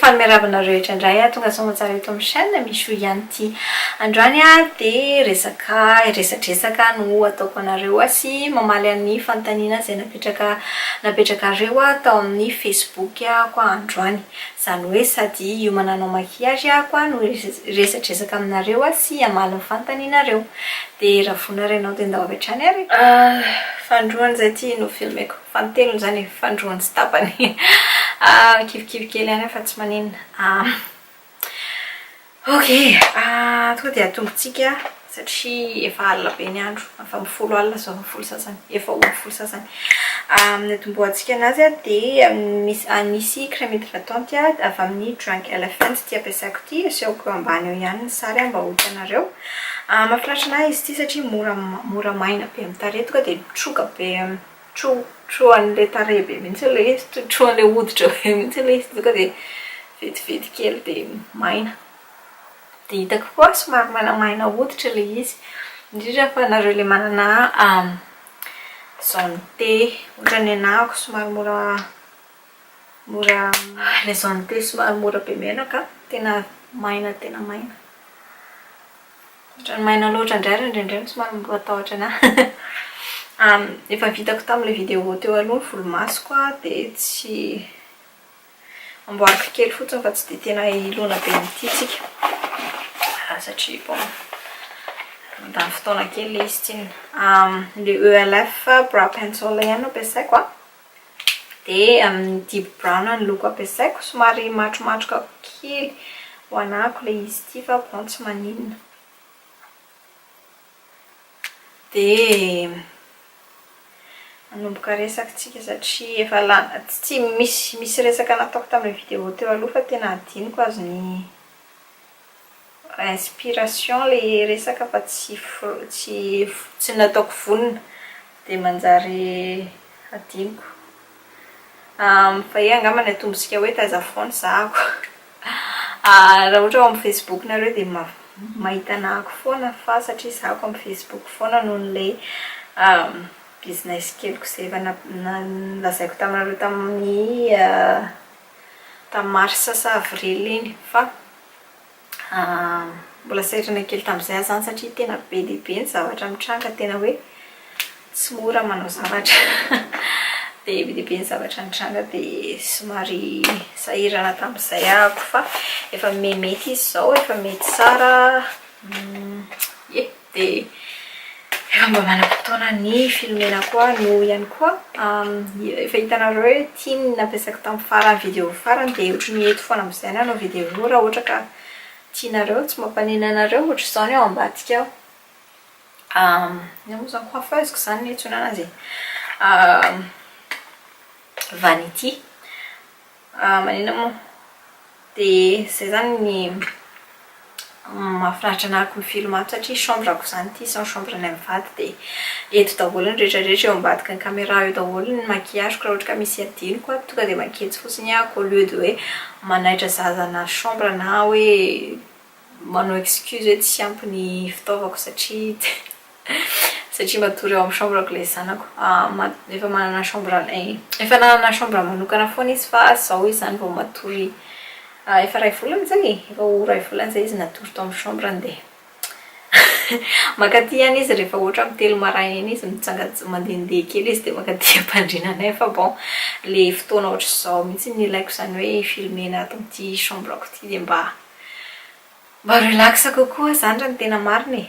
Fanimiaravanareo rehetraindray tonga sao matsara eto amin'ny chaîne misy ihany ity androany dia resadresaka no ataoko anareo sy mamaly an'ny fanontaniana izay napetrakareo tao amin'ny Facebook ko androany. Izany hoe sady io mananao maquillage ko no resadresaka aminareo sy amaly ny fanontanianareo. Dia raha vonareo ianao dia andao avy hatrany ary. Fandroany zay ty no filmeko. Fantelony zany fandroany sy tapany. Kivikivy kely ihany fa tsy maninona. Ok, tonga dia atombotsika satria efa alina be ny andro. Efa mifolo alina zao mifolo sasany. Efa mifolo sasany. Ny atombohantsika anazy dia misy crème hydratante avy amin'ny Drunk Elephant ty ampiasaiko ty. Asiako ambany eo ihany ny sary mba ho hitanareo. Mahafinaritra anahy izy ty satria mora maina be amin'ny tarehy tonga dia troka be troan'le tarehy be mihitsy ilay izy, troan'le hoditra be mihitsy ilay izy tonga dia vetivety kely dia maina. Dia hitako koa somary maina hoditra ilay izy. Indrindra fa nareo ilay manana zone T, ohatran'ny anahako somary mora ilay zone T somary mora be menaka, tena maina. Ohatran'ny maina loatra indraindray somary matahotra anahy. Efa vitako tamin'ilay vidéo teo aloha ny volomasoko dia tsy amboariko kely fotsiny fa tsy dia tena ilona be n'ity tsika satria bon mandany fotoana kely ilay izy tiny. Le ELF brow pencil ihany no ampiasaiko dia amin'ny deep brown ny loko ampiasaiko, somary matromatroka kely ho anahako ilay izy ty fa bon tsy maninona. Dia manomboka resaka tsika satria efa lana tsy misy resaka nataoko tamin'ilay vidéo teo aloha fa tena adiniko azy ny inspiration ilay resaka fa tsy nataoko vonona dia manjary adiniko. Fa angambany atombotsika hoe taiza foana zahako. Raha ohatra ao amin'ny Facebook nareo dia mahita anahako foana fa satria zahako amin'ny Facebook foana noho n'ilay business keliko izay efa nalazaiko taminareo tamin'ny mars sa avril iny fa mbola sahirana kely tamin'izay zany satria tena be dia be ny zavatra mitranga, tena hoe tsy mora manao zavatra. Dia be dia be ny zavatra mitranga dia somary sahirana tamin'izay ahako fa efa mety izy izao, efa mety tsara. Dia efa mba manam-potoana ny filmena koa no ihany koa. Efa hitanareo hoe tiany nampiasaiko tamin'ny farany vidéo farany dia ohatran'ny eto foana amin'izay nanao vidéo raha ohatra ka tianareo tsy mampanina anareo ohatra izao ny ao ambadika ao. Io moa zany coiffeuse zany ny antsoina anazy. Vanity. Maninona moa? Dia izay zany ny mahafinaritra anahako mifilma satria chambre-ko zany ity, sans chambre ny amin'ny vady dia eto daholo ny rehetrarehetra eo ambadika ny caméra eo daholo ny maquillage raha ohatra ka misy adinoko tonga dia maketsy fotsiny au lieu de hoe manaitra zazana chambre na hoe manao excuse hoe tsy ampy ny fitaovako satria matory eo amin'ny chambre-ko ilay zanako. Efa nanana chambre manokana foana izy fa zao izy zany vao matory efa ray volana zany efa ray volana zay izy natory tao amin'ny chambre dia makaty ihany izy rehefa ohatra amin'ny 3 maraina iny izy mitsanga mandehandeha kely izy dia makaty ampandrinanay fa bon le fotoana ohatra izao mihitsy ny ilaiko zany hoe filmena ato amin'ity chambre-ko ity dia mba relax kokoa zany raha ny tena marina.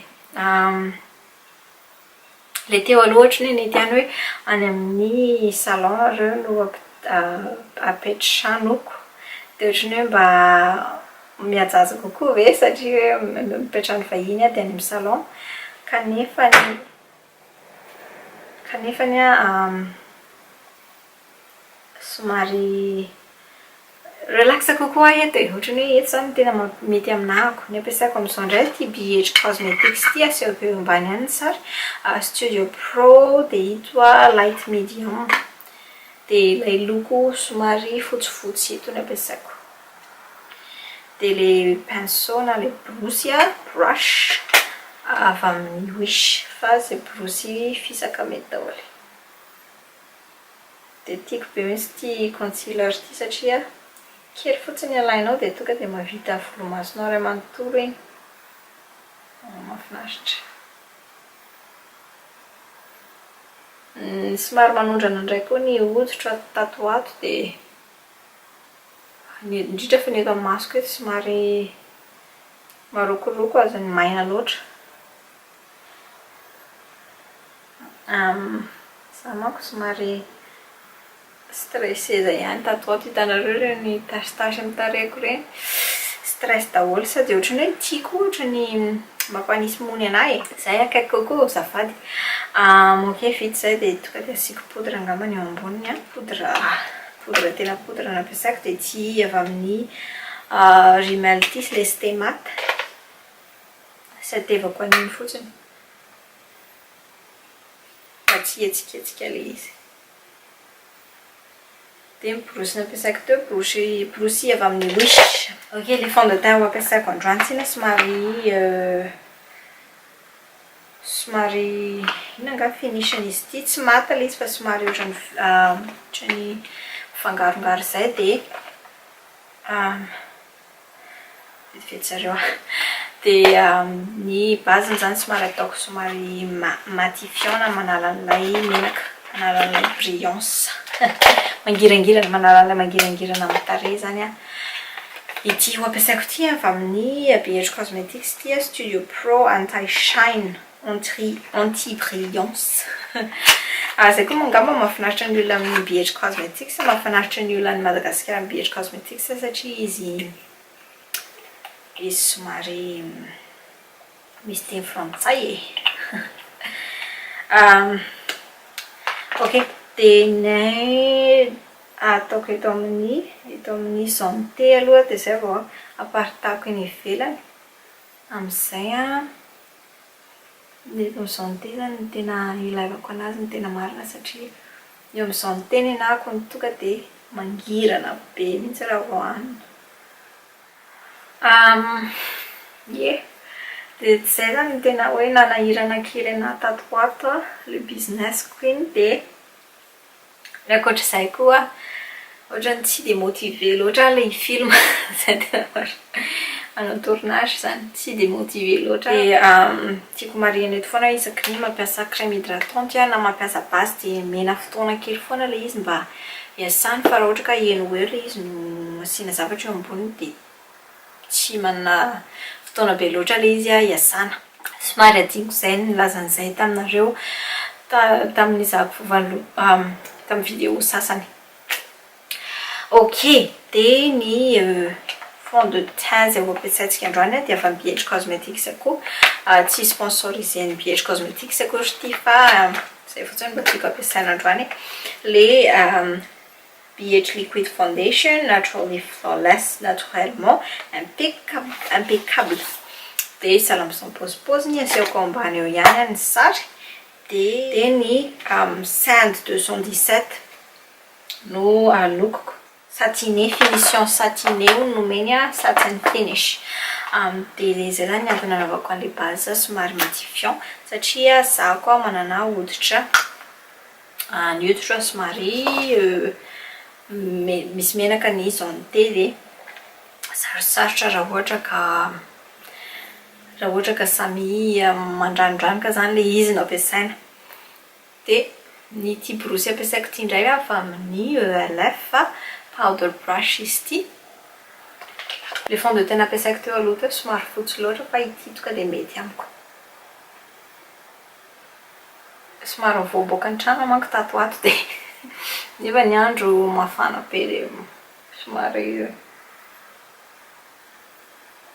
Le teo aloha ohatry ny tiany hoe any amin'ny salon nareo no apetranoko dia ohatry ny hoe mba mihajaja kokoa ve satria hoe mipetrany vahiny dia any amin'ny salon kanefa somary relax kokoa eto ohatry ny hoe eto zany tena mety aminahako. Ny ampiasaiko amin'izao indray ty BH Cosmetics ty asiako eo ambany ihany ny sary. Studio Pro dia ito light medium dia ilay loko somary fotsifotsy ito ny ampiasaiko. Dia le pinceau na le brosy brush avy amin'ny Wish fa izay brosy fisaka mety daholo. Dia tiako be mihitsy ty concealer ty satria kely fotsiny alainao dia tonga dia mahavita volomasonao ray manontolo iny. Mahafinaritra. Somary manondrana indray koa ny hoditra tato ato dia indrindra fa ny eto amin'ny masoko eto somary marokoroko aza ny maina loatra. Za manko somary stressé zay ihany tato ato, hitanareo ireny tasitasy amin'ny tarehiko ireny. Stress daholo sady ohatrany hoe tiako ohatrany mampanisy mony anahy e. Zay akaiky kokoa azafady. Ok vita zay dia tonga dia asiako poudre angambany eo amboniny. Poudre tena poudre nampiasaiko dia ty avy amin'ny Rimmel ty le Stémat. Satevako an'iny fotsiny. Fa tsy etsiketsika le izy. Dia ny borosy nampiasaiko teo, borosy avy amin'ny Wish. Ok, le fond de teint ampiasaiko androany tsina somary ina nga finition izy ity, tsy mata le izy fa somary ohatrany fangarongaro zay dia vetivetsareo dia ny base zany somary ataoko somary matifiant na manala an'ilay menaka, manala an'ilay brillance mangirangirana, manala an'ilay mangirangirana amin'ny tarehy zany a. Ity ho ampiasaiko ty avy amin'ny BH Cosmetics ty Studio Pro Anti-Shine Anti-Brillance. Zay koa angamba mahafinaritra ny olona amin'ny BH Cosmetics, mahafinaritra ny olona any Madagasikara amin'ny BH Cosmetics satria izy somary misy teny frantsay e. Ok, dia ny ataoko eto amin'ny santé aloha dia zay vao aparitako iny ivelany. Amin'izay ny eto amin'ny santé zany ny tena ilaivako anazy, ny tena marina satria eo amin'ny santé ny anahako ny tonga dia mangirana be mihitsy raha vao hanina. Dia zay zany ny tena hoe nanahirana kely anahy tato ato le businessko iny. Dia ny ankoatr'izay koa ohatrany tsy dia motivé loatra ilay film zay tena manao tournage zany, tsy dia motivé loatra. Dia tiako marihina eto foana isaky ny mampiasa crème hydratante na mampiasa base dia mena fotoana kely foana ilay izy mba hiasany, fa raha ohatra ka eno eo ilay izy no asiana zavatra eo amboniny dia tsy manana fotoana be loatra ilay izy hiasana. Somary adiniko izay ny lazan'izay taminareo tamin'ny zahako tamin'ny vidéo sasany. Ok, dia ny fond de teint zay ampiasaintsika androany dia avy amin'ny BH Cosmetics koa. Tsy sponsorisé ny BH Cosmetics akory ity fa zay fotsiny mba tiako ampiasaina androany. Le BH Liquid Foundation Naturally Flawless Naturellement Impeccable. Dia salamsan pose-poziny asiako ambany eo ihany ny sary. Dia ny Sand 217 no lokoko. Satiné, finition satiné no meny satin finish. Dia zay zany antony anaovako an'ilay base somary matifiant satria za koa manana hoditra ny hoditra somary misy menaka ny santé dia sarosarotra raha ohatra ka samy mandranodranoka zany le izy no ampiasaina. Dia ny ty borosy ampiasaiko ty indray fa amin'ny ELF powder brush izy ty. Le fond de teint ampiasaiko teo aloha teo somary fotsy loatra fa ity tonga dia mety amiko. Somary mivoaboaka ny trano manko tato ato dia nefa ny andro mafana be dia somary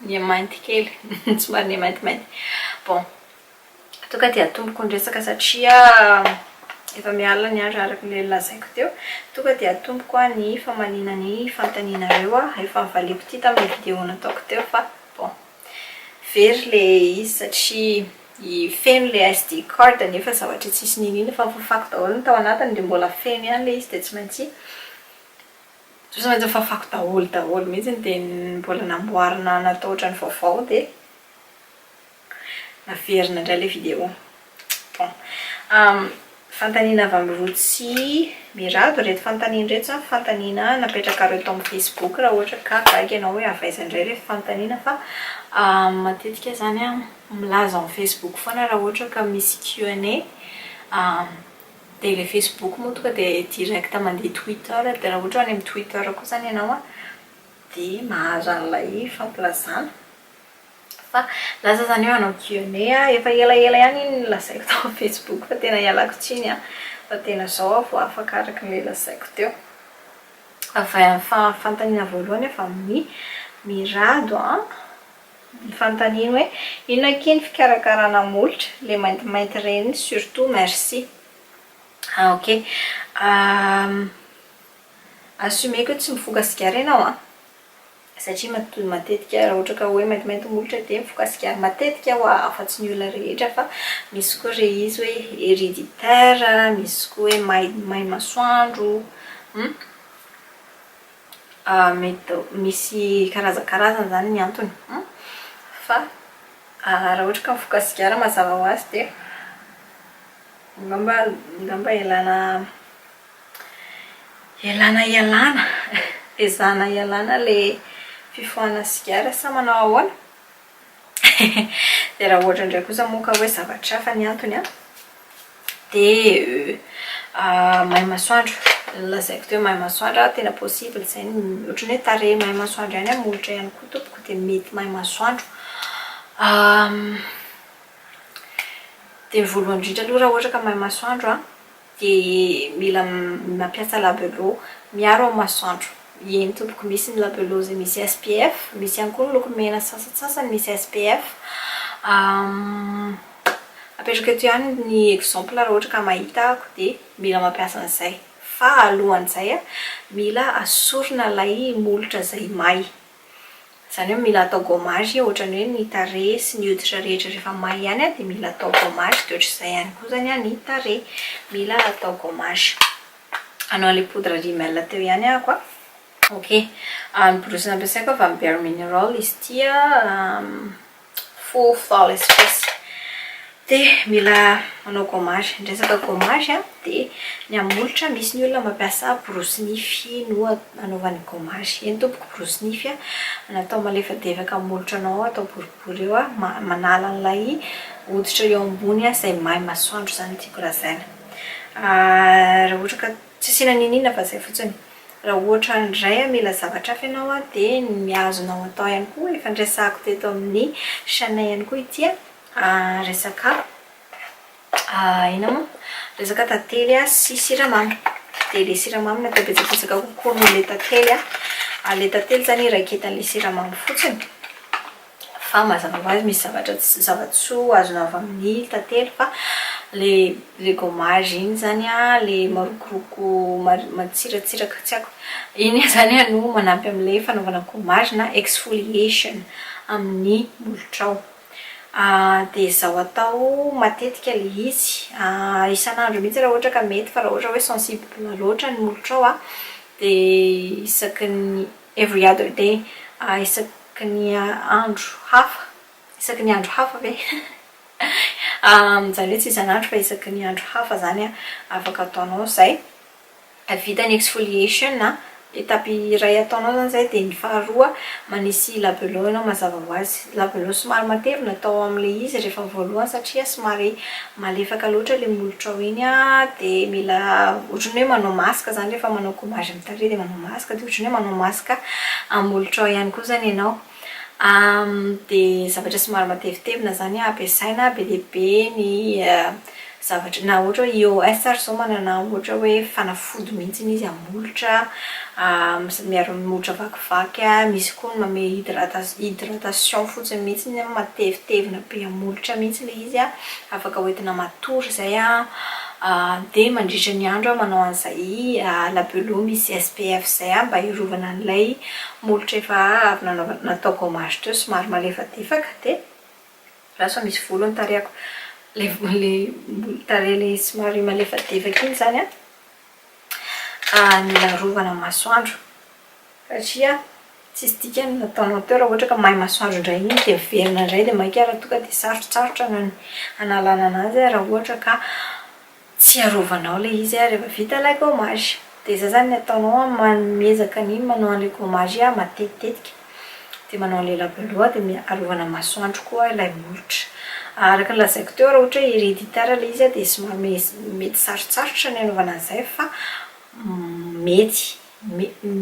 mainty kely somary maintimainty. Bon, tonga dia atomboko ny resaka satria efa miala ny andro araka le lazaiko teo. Tonga dia atomboko ny famalina ny fanontanianareo efa nivaliako ity tamin'ny vidéo nataoko teo fa bon very le izy satria feno le SD card nefa zavatra tsisy ninina fa fafako daholo ny tao anatiny dia mbola feno ihany le izy dia tsy maintsy fafako daholo mihitsy dia mbola namboarina natao ohatrany vaovao dia naverina indray le vidéo. Bon, fantanina avy amin'ny rotsy mirado reto fantanina reto zany fantanina napetraka reto amin'ny Facebook raha ohatra ka gaga ianao hoe avaizandray reto fantanina fa matetika zany a milaza amin'ny Facebook foana raha ohatra ka misy Q&A dia le Facebook moa tonga dia direct mandeha Twitter dia raha ohatra any amin'ny Twitter koa zany ianao a dia mahazo an'ilay fampilazana fa laza zany eo anao Q&A efa elaela ihany iny lazaiko tao amin'ny Facebook fa tena ialako tsiny a fa tena zao vao afaka araka le lazaiko teo fantanina voalohany efa amin'ny mirado ny fantanina hoe inona kiny fikarakarana molotra le maintimainty reny surtout merci ok assumé que tsy mifoka sigara ianao satria matetika raha ohatra ka hoe maintimainty molotra dia mifoka sigara matetika ho afa-tsy ny olona rehetra fa misy koa re izy hoe héréditaire misy koa hoe may masoandro misy karazakarazany zany ny antony fa raha ohatra ka mifoka sigara mazava ho azy dia ngamba ezahana ialana le fifohana sigara sa manao ahoana dia raha ohatra indray kosa moa ka hoe zavatra hafa ny antony dia may masoandro lazaiko teo may masoandro tena possible zay ohatrany hoe tarehy may masoandro ihany molotra ihany koa tompoko dia mety may masoandro dia voalohany indrindra aloha raha ohatra ka may masoandro dia mila mampiasa labelot miaro amin'ny masoandro eny tompoko misy ny labelot zay misy SPF misy ihany koa ny loko mena sasatsasany misy SPF apetraka eto ihany ny exemple raha ohatra ka mahita ako dia mila mampiasa an'izay fa alohan'izay mila asorina ilay molotra zay may zany hoe mila atao gommage ohatrany hoe ny tarehy sy ny hoditra rehetra rehefa may ihany dia mila atao gommage dia ohatr'izay ihany koa zany ny tarehy mila atao gommage anao le poudre rimel teo ihany ako ok ny borosy nampiasaiko avy amin'ny Bare Mineral izy tia full flawless face dia mila manao gommage ndresaka gommage dia ny amolotra misy ny olona mampiasa borosy nify no anaovany gommage eny tompoko borosy nify natao malefadefaka molotra anao atao boribory eo manala an'ilay hoditra eo ambony izay may masoandro zany tiako lazaina raha ohatra ka tsy asiana ninina fa zay fotsiny raha ohatra indray mila zavatra hafa ianao dia miazonao atao ihany koa efa ndresako teto amin'ny chaîne ihany koa ity resaka ina moa resaka tantely sy siramamy dia le siramamy natao betsabetsaka kokoa noho le tantely le tantely zany iraiketan'le siramamy fotsiny fa mazava ho azy misy zavatsoa azonao avy amin'ny tantely fa le gommage iny zany le marokoroko matsiratsiraka tsy haiko iny zany no manampy amin'ilay fanaovana gommage na exfoliation amin'ny molotrao dia zaho atao matetika le izy isan'andro mihitsy raha ohatra ka mety fa raha ohatra hoe sensible loatra ny molotrao dia isaky ny every other day isaky ny andro hafa ve zany hoe tsy isan'andro fa isaky ny andro hafa zany afaka ataonao zay vita ny exfoliation étape iray ataonao zany zay dia ny faharoa manisy labelot ianao mazava ho azy labelot somary matevina atao amin'le izy rehefa voalohany satria somary malefaka loatra le molotrao iny dia mila ohatrany hoe manao masaka zany rehefa manao gommage amin'ny tarehy dia manao masaka dia ohatrany hoe manao masaka amin'ny molotrao ihany koa zany ianao dia zavatra somary matevitevina zany ampiasaina be dia be ny zavatra na ohatra hoe iOS ary zao manana ohatra hoe fanafody mihitsy izy amolotra miaro amin'ny molotra vakivaky misy koa ny manome hydratation fotsiny mihitsy ny matevitevina be amolotra mihitsy le izy afaka hoentina matory zay dia mandritra ny andro manao an'izay labelot misy SPF zay mba hiarovana an'ilay molotra efa avy natao gommage teo somary malefadefaka dia lasa misy volo ny tarehako le tarehy le somary malefadefaka iny zany mila rovana masoandro satria tsisy dikany nataonao teo raha ohatra ka mahay masoandro indray iny dia miverina indray dia maika raha tonga dia sarotsarotra analana anazy raha ohatra ka tsy tsy arovanao le izy rehefa vita ilay gommage. Dia izay zany ataonao miezaka ny manao an'ilay gommage matetitetika, dia manao an'ilay labeloa dia arovana masoandro koa ilay molotra. Araka ny lazaiko teo raha ohatra hoe héréditaire ilay izy dia somary mety sarotsarotra ny anaovana an'izay fa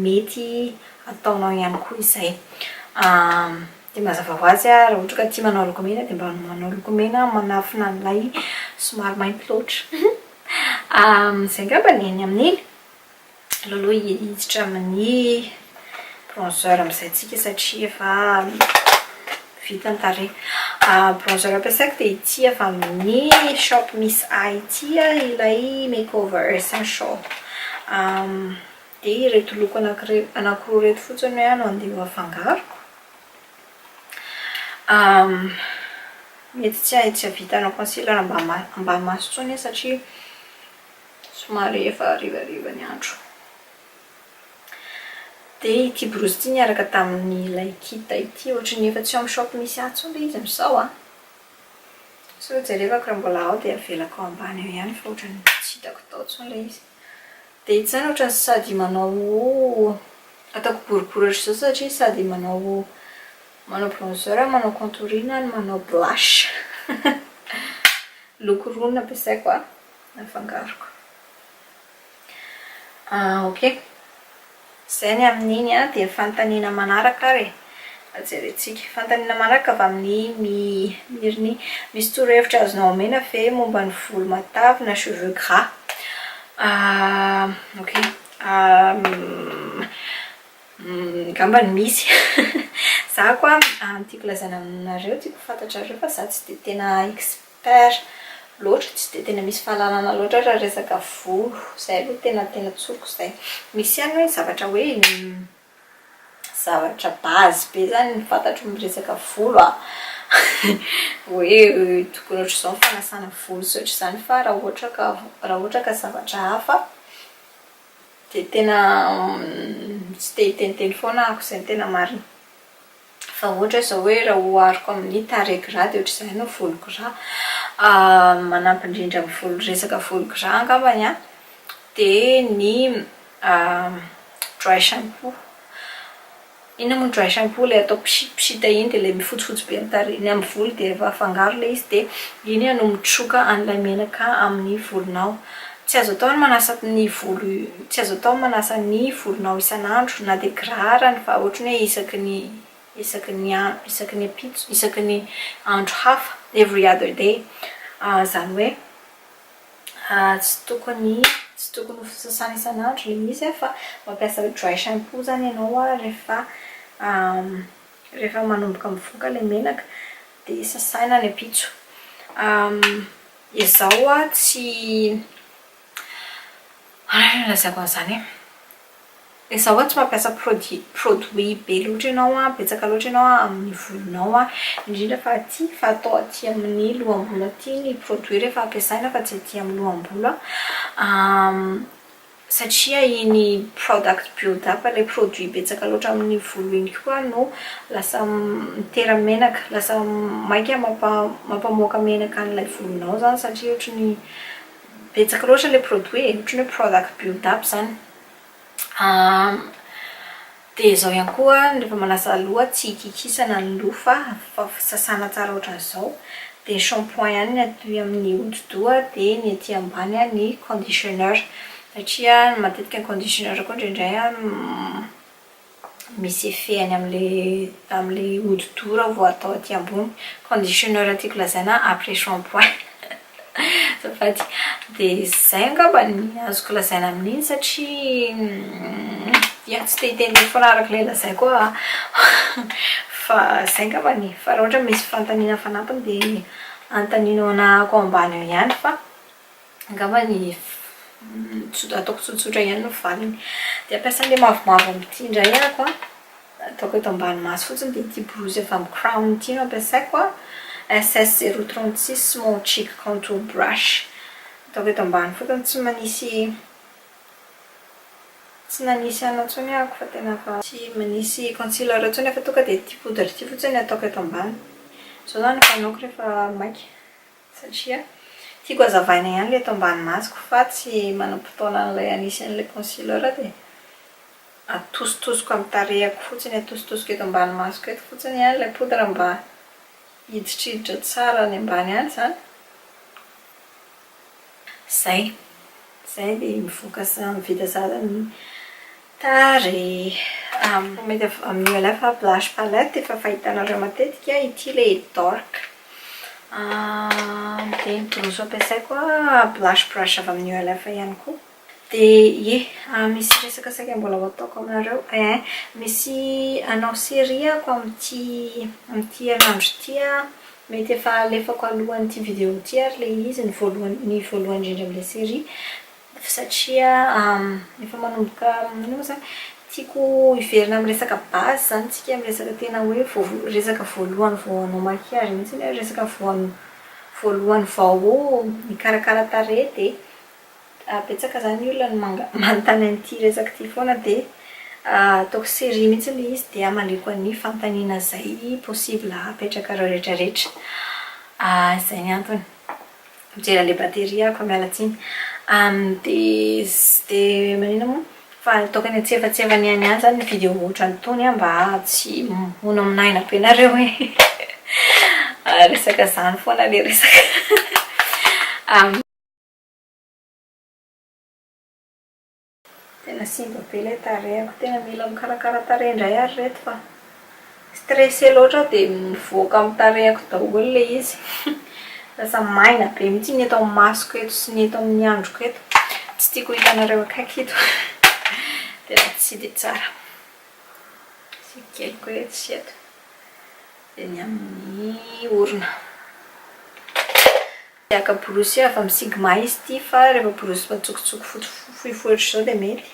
mety ataonao ihany koa izay. Dia mazava ho azy raha ohatra ka tia manao lokomena dia mba manao lokomena manafina an'ilay somary mainty loatra. Izay ngamba ny eny amin'iny aloha hiditra amin'ny bronzeur amin'izay tsika satria efa vita ny tarehy. Bronzeur ampiasaiko dia ity avy amin'ny shop Miss A ity ilay makeover essential. Dia ireto loko anankiroa reto fotsiny hoe no andeha ho afangaroko. Mety tsy havitanao concealer ambany maso intsony satria somary efa harivariva ny andro. Dia ity brosy ity niaraka tamin'ilay kit ity ohatran'ny efa tsy ao amin'ny shop misy intsony ilay izy amin'izao. So jerevako raha mbola ao dia avelako ao ambany eo ihany fa ohatran'ny tsy hitako tao intsony ilay izy. Dia ity zany ohatran'ny sady manao ataoko boribory izao satria sady manao bronzeur, manao contouring, manao blush. Loko roa no ampiasaiko nafangaroko. Ok, izay ny amin'iny dia fanontaniana manaraka ary jerentsika. Fanontaniana manaraka avy amin'ny miriny misy torohevitra azonao omena ve momba ny volo matavy na cheveux gras. Ok, ngamba ny misy. Za koa tiako lazana aminareo, tiako fantatrareo fa za tsy dia tena expert loatra, tsy dia tena misy fahalalana loatra raha resaka volo. Izay aloha tena tsoko izay. Misy ihany hoe zavatra base be zany ny fantatro miresaka volo hoe tokony ohatr'izao ny fanasana volo sy ohatr'izany fa raha ohatra ka zavatra hafa dia tena tsy dia hiteniteny foana ako izay ny tena marina. Fa ohatra izao hoe raha ohariko amin'ny tarehy gras dia ohatr'izay no volo gras, manampy indrindra amin'ny resaka volo gras angambany dia ny dry shampoo. Inona moa dry shampoo ilay atao psita iny dia ilay mifotsifotsy be ny amin'ny volo dia rehefa afangaro ilay izy dia iny no mitroka an'ilay menaka amin'ny volonao. Tsy azo atao manasa ny volonao isan'andro na dia gras arany fa ohatrany hoe isaky ny andro hafa, every other day. Izany hoe tsy tokony ho sasana isan'andro ilay izy fa mampiasa dry shampoo zany ianao rehefa manomboka mivoaka ilay menaka dia sasana ny apitso. Izaho tsy lazaiko an'izany izaho tsy mampiasa produit be loatra ianao, betsaka loatra ianao amin'ny volonao, indrindra fa atao aty amin'ny lohambola aty ny produit rehefa ampiasaina fa tsy aty amin'ny lohambola. Satria iny product build up ilay produit betsaka loatra amin'ny volo iny koa no lasa mitera-menaka, lasa maika mampamoaka menaka an'ilay volonao zany satria ohatrany betsaka loatra ilay produit, ohatrany hoe product build up zany. Dia izao ihany koa rehefa manasa loha tsy hikikisana ny loha fa sasana tsara ohatran'izao. Dia shampoing ihany ny atao amin'ny hodi-doha dia ny aty ambany ny conditioner satria matetika ny conditioner koa indraindray misy effet-any amin'ilay hodi-doha raha vao atao aty ambony. Conditioner tiako lazaina après shampoing. Azafady. Dia izay angamba ny azoko lazaina amin'iny satria tsy dia hiteny foana araka ilay lazaiko fa izay angamba ny. Fa raha ohatra misy fanontaniana fanampiny dia anontanianao anahako ambany eo ihany fa angamba ny ataoko tsotsotra ihany no valiny. Dia ampiasa ilay mavomavo amin'ity indray ahako ataoko eto ambany maso fotsiny dia ity brosy avy amin'ny Crown ity no ampiasaiko SS036 Small Cheek Contour Brush. Ataoko eto ambany fotsiny tsy nanisy anao intsony ahako fa tena fa tsy manisy concealer intsony fa tonga dia ity poudre ity fotsiny ataoko eto ambany. Izao zany fanaoko rehefa maika satria tiako hazavaina ihany le eto ambany masoko fa tsy manam-potoana an'ilay anisan'ilay concealer dia atositosiko amin'ny tarehako fotsiny, atositosiko eto ambany masoko eto fotsiny ihany ilay poudre mba hiditriditra tsara ny ambany ihany izany. Zay dia mivoaka mivita zaza ny tarehy. Mety amin'ny LF blush palette efa fahitanareo matetika ity ilay dark. Dia ny borosy ampiasaiko blush brush avy amin'ny LF ihany koa. Dia misy resaka saika mbola ataoko aminareo. Misy anao série ako amin'ity herinandro ity. Mety efa alefako alohan'ity vidéo ity ary ilay izy ny voalohany indrindra amin'ilay série satria efa manomboka tiako hiverina amin'ny resaka base zany tsika, amin'ny resaka tena hoe resaka voalohany vao hanao maquillage mihitsy, resaka voalohany vao mikarakara tarehy dia betsaka zany olona manontany an'ity resaka ity foana dia ataoko série mihitsy ilay izy dia amaleko ny fanontaniana izay possible apetraka rehetrarehetra. Izay ny antony. Mijery an'ilay bateria ako miala tsiny. Dia manina moa fa ataoko any antsefatsefany ihany zany ny vidéo ohatran'itony mba tsy mono aminaina be nareo hoe resaka zany foana le resaka. Tena simba be ilay tarehako, tena mila mikarakara tarehy indray ary reto fa stressé loatra dia mivoaka amin'ny tarehako daholo ilay izy. Lasa maina be mihitsy ny eto amin'ny masoko eto sy ny eto amin'ny androko eto. Tsy tiako hitanareo akaiky eto. Tena tsy dia tsara. Sy keliko eto sy eto. Dia ny amin'ny orona. Aka borosy avy amin'ny Sigma izy ity fa rehefa borosy matsokotsoko fohifohitra izao dia mety.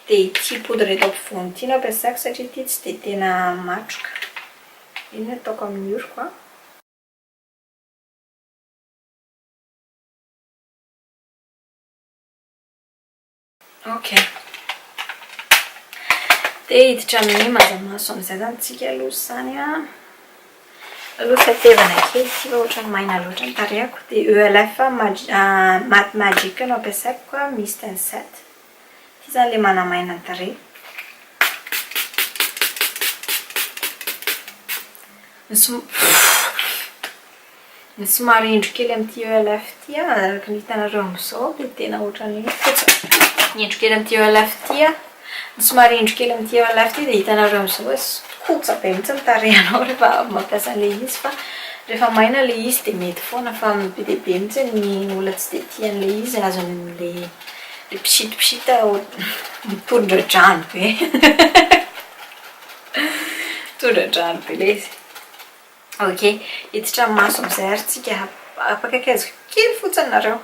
Dia ity poudre eto ampovoany ity no ampiasaiko satria ity tsy dia tena matroka. Iny no ataoko amin'ny oroko. Ok. Dia hiditra amin'ny mazamaso amin'izay zany tsika aloha zany aloha satevana kely ity fa ohatrany maina loatra ny tarehako. Dia ELF Matte Magic no ampiasaiko Mist and Set. Ity zany ilay manamaina ny tarehy. Ny somary indro kely amin'ity ELF ity araka ny hitanareo amin'izao dia tena ohatrany fotsiny. Ny indro kely amin'ity ELF ity ny somary indro kely amin'ity ELF ity dia hitanareo amin'izao hoe kotsa be mihitsy ny tarehanao rehefa mampiasa an'ilay izy fa rehefa maina ilay izy dia mety foana fa be dia be mihitsy ny olona tsy dia tia an'ilay izy azon'ilay pisita mitondra-drano be. Mitondra-drano be ilay izy. Ok, hiditra amin'ny maso amin'izay ary tsika apakaikaizo kely fotsiny nareo.